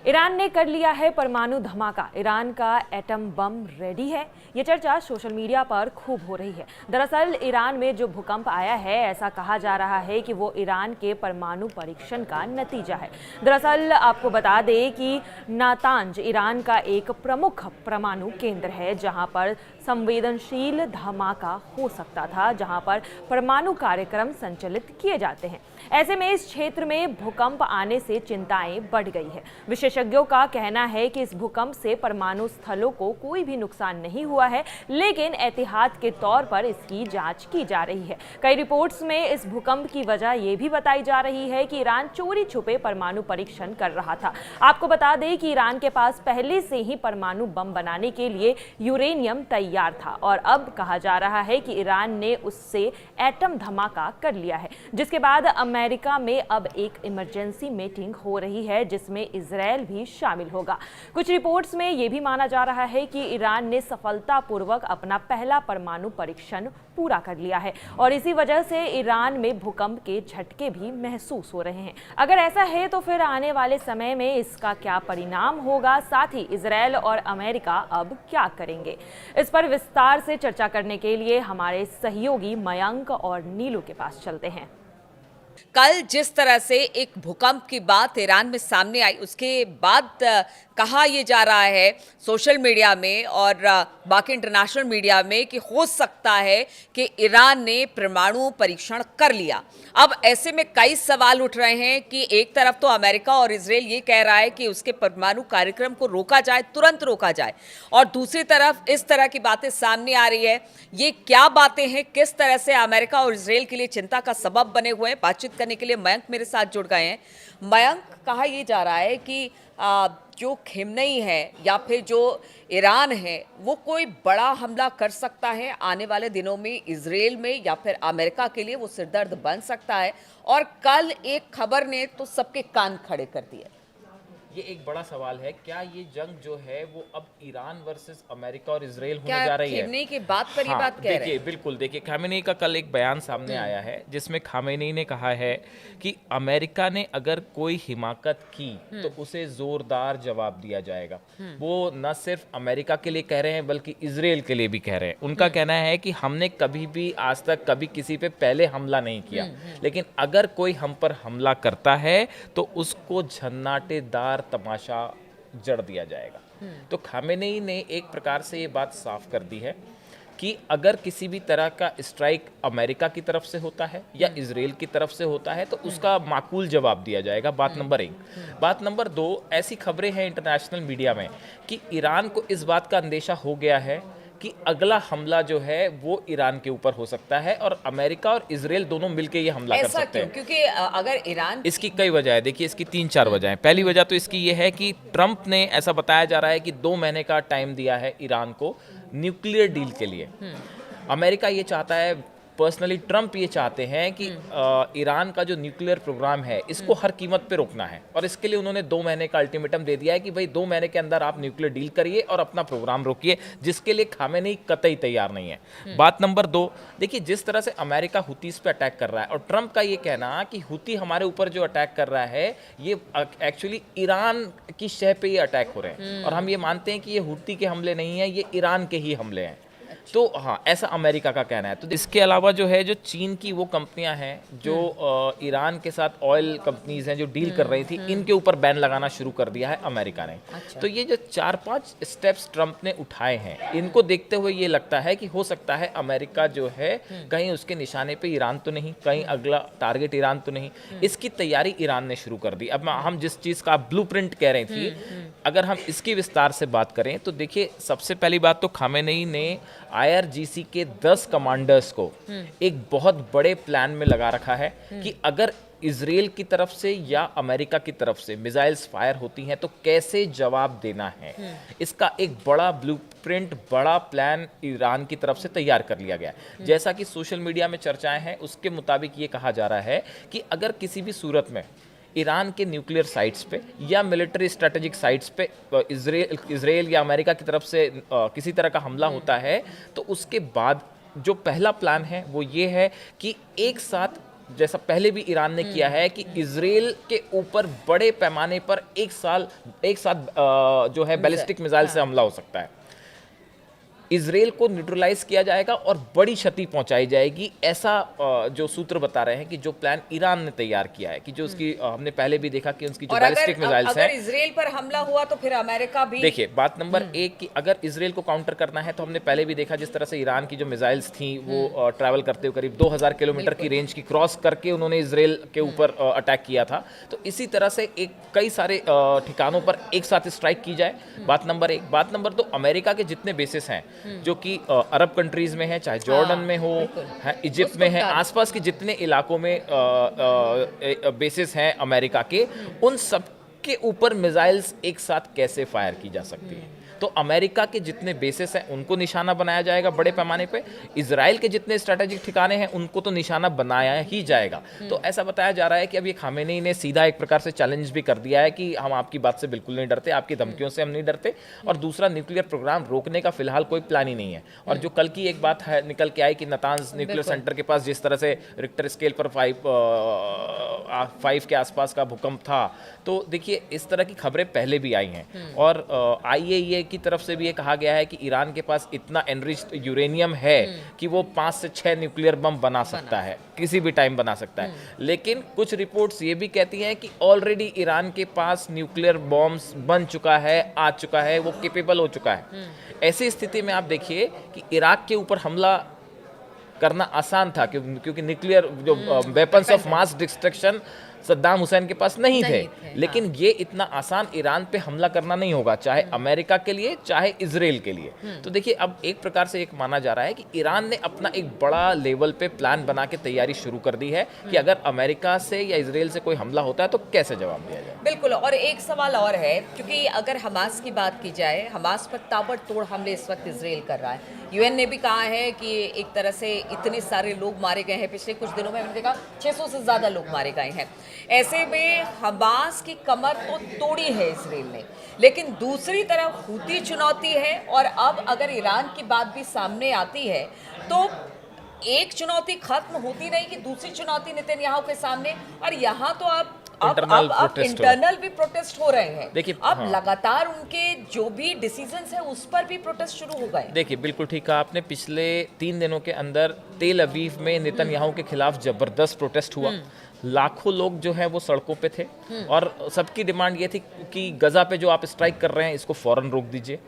Iran ने कर लिया है परमाणु धमाका, ईरान का एटम बम रेडी है। ये चर्चा सोशल मीडिया पर खूब हो रही है। दरअसल ईरान में जो भूकंप आया है, ऐसा कहा जा रहा है कि वो ईरान के परमाणु परीक्षण का नतीजा है। दरअसल आपको बता दें कि नातांज ईरान का एक प्रमुख परमाणु केंद्र है, जहां पर संवेदनशील धमाका हो सकता था, जहां पर परमाणु कार्यक्रम संचालित किए जाते हैं। ऐसे में इस क्षेत्र में भूकंप आने से चिंताएं बढ़ गई है। विशेषज्ञों का कहना है कि इस भूकंप से परमाणु स्थलों को कोई भी नुकसान नहीं हुआ है, लेकिन एहतियात के तौर पर इसकी जांच की जा रही है। कई रिपोर्ट्स में इस भूकंप की वजह यह भी बताई जा रही है कि ईरान चोरी छुपे परमाणु परीक्षण कर रहा था। आपको बता दें कि ईरान के पास पहले से ही परमाणु बम बनाने के लिए यूरेनियम तैयार था और अब कहा जा रहा है कि ईरान ने उससे एटम धमाका कर लिया है, जिसके बाद अमेरिका में अब एक इमरजेंसी मीटिंग हो रही है, जिसमें इजरायल भी शामिल होगा। कुछ रिपोर्ट्स में यह भी माना जा रहा है कि ईरान ने सफलतापूर्वक अपना पहला परमाणु परीक्षण पूरा कर लिया है और इसी वजह से ईरान में भूकंप के झटके भी महसूस हो रहे हैं। अगर ऐसा है तो फिर आने वाले समय में इसका क्या परिणाम होगा, साथ ही इजरायल और अमेरिका अब क्या करेंगे, इस पर विस्तार से चर्चा करने के लिए हमारे सहयोगी मयंक और नीलू के पास चलते हैं। कल जिस तरह से एक भूकंप की बात ईरान में सामने आई, उसके बाद कहा यह जा रहा है सोशल मीडिया में और बाकी इंटरनेशनल मीडिया में कि हो सकता है कि ईरान ने परमाणु परीक्षण कर लिया। अब ऐसे में कई सवाल उठ रहे हैं कि एक तरफ तो अमेरिका और इजरायल ये कह रहा है कि उसके परमाणु कार्यक्रम को रोका जाए, तुरंत रोका जाए, और दूसरी तरफ इस तरह की बातें सामने आ रही है। ये क्या बातें हैं, किस तरह से अमेरिका और इजरायल के लिए चिंता का सबब बने हुए हैं? बातचीत करने के लिए मयंक मेरे साथ जुड़ गए हैं। मयंक, कहा यह जा रहा है कि जो खिमनई है या फिर जो ईरान है वो कोई बड़ा हमला कर सकता है आने वाले दिनों में इजरायल में, या फिर अमेरिका के लिए वो सिरदर्द बन सकता है। और कल एक खबर ने तो सबके कान खड़े कर दिए। ये एक बड़ा सवाल है, क्या ये जंग जो है वो अब ईरान वर्सेस अमेरिका और इजराइल होने जा रही है? खामेनी की बात पर ये बात कह रहे हैं। बिल्कुल, देखिए खामेनी का कल एक बयान सामने आया है जिसमें खामेनी ने कहा है कि अमेरिका ने अगर कोई हिमाकत की तो उसे जोरदार जवाब दिया जाएगा। वो न सिर्फ अमेरिका के लिए कह रहे हैं बल्कि इजराइल के लिए भी कह रहे हैं। उनका कहना है कि हमने कभी भी आज तक कभी किसी पे पहले हमला नहीं किया, लेकिन अगर कोई हम पर हमला करता है तो उसको झन्नाटेदार तमाशा जड़ दिया जाएगा। तो खामेनेई ने एक प्रकार से ये बात साफ कर दी है कि अगर किसी भी तरह का स्ट्राइक अमेरिका की तरफ से होता है या इजराइल की तरफ से होता है तो उसका माकूल जवाब दिया जाएगा। बात नंबर 1। बात नंबर 2, ऐसी खबरें हैं इंटरनेशनल मीडिया में कि ईरान को इस बात का अंदेशा हो गया है कि अगला हमला जो है वो ईरान के ऊपर हो सकता है और अमेरिका और इजराइल दोनों मिलकर ये हमला कर सकते हैं। क्योंकि अगर ईरान, इसकी कई वजह है। देखिए, इसकी 3-4 वजह हैं। पहली वजह तो इसकी ये है कि ट्रंप ने, ऐसा बताया जा रहा है कि 2 महीने का टाइम दिया है ईरान को न्यूक्लियर डील के लिए। अमेरिका ये चाहता है, पर्सनली ट्रंप ये चाहते हैं कि ईरान का जो न्यूक्लियर प्रोग्राम है इसको हर कीमत पे रोकना है, और इसके लिए उन्होंने 2 महीने का अल्टीमेटम दे दिया है कि भाई 2 महीने के अंदर आप न्यूक्लियर डील करिए और अपना प्रोग्राम रोकिए, जिसके लिए खामेनेई कतई तैयार नहीं है। बात नंबर 2, देखिए जिस तरह से अमेरिका हुतीस पे अटैक कर रहा है और ट्रंप का ये कहना कि हुती हमारे ऊपर जो अटैक कर रहा है ये एक्चुअली ईरान की शह पे ये अटैक हो रहे हैं, और हम ये मानते हैं कि ये हुती के हमले नहीं है, ये ईरान के ही हमले हैं। तो हाँ, ऐसा अमेरिका का कहना है। तो इसके अलावा जो है, जो चीन की वो कंपनियां हैं जो ईरान के साथ ऑयल कंपनीज हैं जो डील कर रही थी, इनके ऊपर बैन लगाना शुरू कर दिया है अमेरिका ने। अच्छा। तो ये जो 4-5 स्टेप्स ट्रंप ने उठाए हैं, इनको देखते हुए ये लगता है कि हो सकता है अमेरिका जो है कहीं उसके निशाने पे ईरान तो नहीं, कहीं अगला टारगेट ईरान तो नहीं, इसकी तैयारी ईरान ने शुरू कर दी। अब हम जिस चीज़ का ब्लूप्रिंट कह रही थी, अगर हम इसकी विस्तार से बात करें तो देखिए, सबसे पहली बात तो खामेनेई ने IRGC के 10 कमांडर्स को एक बहुत बड़े प्लान में लगा रखा है कि अगर इजराइल की तरफ से या अमेरिका की तरफ से मिसाइल्स फायर होती हैं तो कैसे जवाब देना है। इसका एक बड़ा ब्लूप्रिंट, बड़ा प्लान ईरान की तरफ से तैयार कर लिया गया। जैसा कि सोशल मीडिया में चर्चाएं हैं, उसके मुताबिक ये कहा जा रहा है कि अगर किसी भी सूरत में ईरान के न्यूक्लियर साइट्स पे या मिलिट्री स्ट्रेटेजिक साइट्स पे इजराइल या अमेरिका की तरफ से किसी तरह का हमला होता है, तो उसके बाद जो पहला प्लान है वो ये है कि एक साथ जैसा पहले भी ईरान ने किया है कि इजराइल के ऊपर बड़े पैमाने पर एक साथ जो है बैलिस्टिक मिसाइल से हमला हो सकता है। इजराइल को न्यूट्रलाइज किया जाएगा और बड़ी क्षति पहुंचाई जाएगी, ऐसा जो सूत्र बता रहे हैं कि जो प्लान ईरान ने तैयार किया है कि जो उसकी हमने पहले भी देखा कि उसकी जो बैलिस्टिक मिसाइल्स हैं। अगर इजराइल पर हमला हुआ तो फिर अमेरिका भी, देखिए बात नंबर एक कि अगर इजराइल को काउंटर करना है तो हमने पहले भी देखा जिस तरह से ईरान की जो मिसाइल्स थी वो ट्रैवल करते हुए करीब 2000 किलोमीटर की रेंज की क्रॉस करके उन्होंने इजराइल के ऊपर अटैक किया था। तो इसी तरह से कई सारे ठिकानों पर एक साथ स्ट्राइक की जाए, बात नंबर एक। बात नंबर दो, अमेरिका के जितने बेसिस हैं जो कि अरब कंट्रीज में है, चाहे जॉर्डन में हो, इजिप्ट में है, आसपास के जितने इलाकों में बेसिस हैं अमेरिका के, उन सब के ऊपर मिसाइल्स एक साथ कैसे फायर की जा सकती है। तो अमेरिका के जितने बेसिस हैं उनको निशाना बनाया जाएगा बड़े पैमाने पे, इजराइल के जितने स्ट्रैटेजिक ठिकाने हैं उनको तो निशाना बनाया ही जाएगा। तो ऐसा बताया जा रहा है कि अब ये खामेनी ने सीधा एक प्रकार से चैलेंज भी कर दिया है कि हम आपकी बात से बिल्कुल नहीं डरते, आपकी धमकियों से हम नहीं डरते, और दूसरा न्यूक्लियर प्रोग्राम रोकने का फिलहाल कोई प्लान ही नहीं है। और जो कल की एक बात है निकल के आई कि नातांज न्यूक्लियर सेंटर के पास जिस तरह से रिक्टर स्केल पर 5 के आसपास का भूकंप था, तो देखिए इस तरह की खबरें पहले भी आई हैं। और IAEA की तरफ से भी ये कहा गया है कि ईरान के पास इतना एनरिच्ड यूरेनियम है कि वो 5 से 6 न्यूक्लियर बम बना सकता है, किसी भी टाइम बना सकता है। लेकिन कुछ रिपोर्ट्स ये भी कहती हैं कि ऑलरेडी ईरान के पास न्यूक्लियर बॉम्ब्स बन चुका है, आ चुका है, वो केपेबल हो चुका है। ऐसी स्थिति में आप देखिए कि इराक के ऊपर हमला करना आसान था क्योंकि न्यूक्लियर जो weapons of mass destruction Saddam Hussain के पास नहीं थे। लेकिन ये इतना आसान ईरान पे हमला करना नहीं होगा, चाहे अमेरिका के लिए चाहे इजराइल के लिए। तो देखिए अब एक प्रकार से एक माना जा रहा है कि ईरान ने अपना एक बड़ा लेवल पे प्लान बना के तैयारी शुरू कर दी है कि अगर अमेरिका से या इजराइल से कोई हमला होता है तो कैसे जवाब दिया जाए। बिल्कुल। और एक सवाल और है, क्योंकि अगर हमास की बात की जाए, हमास पर ताबड़तोड़ हमले इस वक्त इजराइल कर रहा है। UN ने भी कहा है कि एक तरह से इतने सारे लोग मारे गए हैं, पिछले कुछ दिनों में हमने देखा 600 से ज़्यादा लोग मारे गए हैं। ऐसे में हमास की कमर तो तोड़ी है इजराइल ने, लेकिन दूसरी तरफ हूती चुनौती है। और अब अगर ईरान की बात भी सामने आती है तो एक चुनौती खत्म होती नहीं कि दूसरी चुनौती नेतन्याहू के सामने। और यहाँ तो अब इंटरनल भी प्रोटेस्ट हो रहे हैं। देखिए अब लगातार उनके जो भी डिसीजंस है उस पर भी प्रोटेस्ट शुरू हो गए। देखिए बिल्कुल ठीक कहा आपने, पिछले 3 दिनों के अंदर तेल अवीव में नेतन्याहू के खिलाफ जबरदस्त प्रोटेस्ट हुआ। लाखों लोग जो हैं वो सड़कों पे थे और सबकी डिमांड ये थी कि गजा पे जो आप स्ट्राइक कर रहे हैं इसको फौरन रोक दीजिए।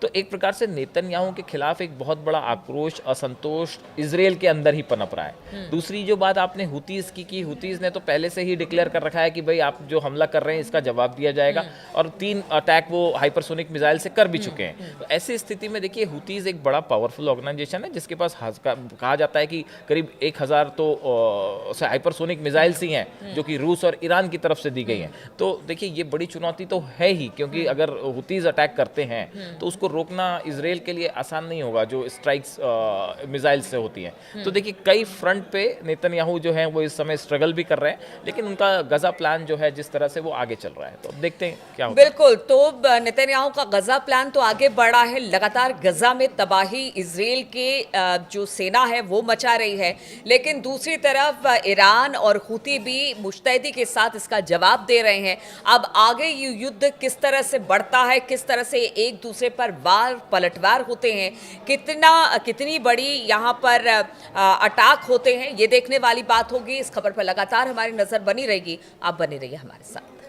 तो एक प्रकार से नेतन्याहू के खिलाफ एक बहुत बड़ा आक्रोश, असंतोष इजराइल के अंदर ही पनप रहा है। दूसरी जो बात आपने हुतीज की हुतीज ने तो पहले से ही डिक्लेयर कर रखा है कि भाई आप जो हमला कर रहे हैं इसका जवाब दिया जाएगा, और 3 अटैक वो हाइपरसोनिक मिसाइल से कर भी चुके हैं। तो ऐसी स्थिति में देखिए हुतीज एक बड़ा पावरफुल ऑर्गेनाइजेशन है जिसके पास कहा जाता है कि करीब 1000 तो हाइपरसोनिक मिसाइल ही हैं जो कि रूस और ईरान की तरफ से दी गई हैं। तो देखिए ये बड़ी चुनौती तो है ही, क्योंकि अगर हुतीज अटैक करते हैं तो उसको रोकना इजराइल के लिए आसान नहीं होगा जो स्ट्राइक्स मिसाइल से होती हैं। तो देखिए कई फ्रंट पे नेतन्याहू जो है वो इस समय स्ट्रगल भी कर रहे हैं, लेकिन उनका गजा प्लान जो है जिस तरह से वो आगे चल रहा है, तो अब देखते हैं क्या होता है। बिल्कुल। तो नेतन्याहू का गजा प्लान तो आगे बढ़ा है, लगातार गजा में तबाही इजराइल के जो सेना है वो मचा रही है, लेकिन दूसरी तरफ ईरान और हुती भी मुस्तैदी के साथ इसका जवाब दे रहे हैं। अब आगे ये युद्ध किस तरह से बढ़ता है, किस तरह से एक दूसरे पर वार पलटवार होते हैं, कितनी बड़ी यहाँ पर अटैक होते हैं, ये देखने वाली बात होगी। इस खबर पर लगातार हमारी नजर बनी रहेगी। आप बने रहिए हमारे साथ।